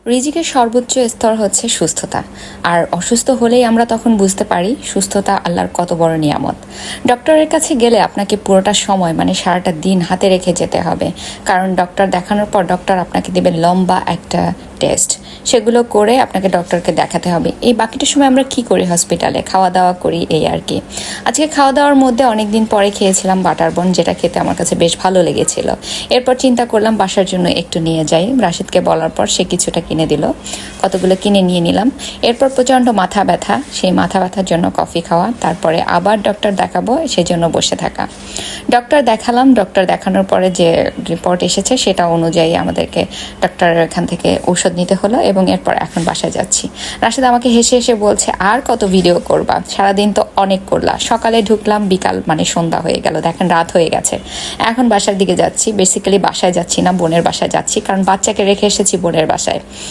রিজিকের সর্বোচ্চ স্তর হচ্ছে সুস্থতা। আর অসুস্থ হলেই আমরা তখন বুঝতে পারি সুস্থতা আল্লাহর কত বড় নিয়ামত। ডক্টরের কাছে গেলে আপনাকে পুরোটা সময় মানে সারাটা দিন হাতে রেখে যেতে হবে, কারণ ডক্টর দেখানোর পর ডক্টর আপনাকে দেবে লম্বা একটা টেস্ট, সেগুলো করে আপনাকে ডক্টরকে দেখাতে হবে। এই বাকিটা সময় আমরা কি করি? হসপিটালে খাওয়া দাওয়া করি, এই আর কি। আজকে খাওয়া দাওয়ার মধ্যে অনেক দিন পরে খেয়েছিলাম বাটার বন, যেটা খেতে আমার কাছে বেশ ভালো লেগেছিল। এরপর চিন্তা করলাম বাসার জন্য একটু নিয়ে যাই। রাশিদকে বলার পর সে কিছুটা কিনে দিল, কতগুলো কিনে নিয়ে নিলাম। এরপর প্রচণ্ড মাথা ব্যথা, সেই মাথা ব্যথার জন্য কফি খাওয়া, তারপরে আবার ডক্টর দেখাবো সেই জন্য বসে থাকা। ডক্টর দেখালাম, ডক্টর দেখানোর পরে যে রিপোর্ট এসেছে সেটা অনুযায়ী আমাদেরকে ডক্টরের এখান থেকে ঔষধ নিতে হলো, এবং এরপর এখন বাসায় যাচ্ছি। রাশিদ আমাকে হেসে হেসে বলছে, আর কত ভিডিও করবা? সারাদিন তো অনেক করলা। সকালে ঢুকলাম, বিকাল মানে সন্ধ্যা হয়ে গেল, দেখেন রাত হয়ে গেছে। এখন বাসার দিকে যাচ্ছি। বেসিক্যালি বাসায় যাচ্ছি না, বোনের বাসায় যাচ্ছি, কারণ বাচ্চাকে রেখে এসেছি বোনের বাসায়।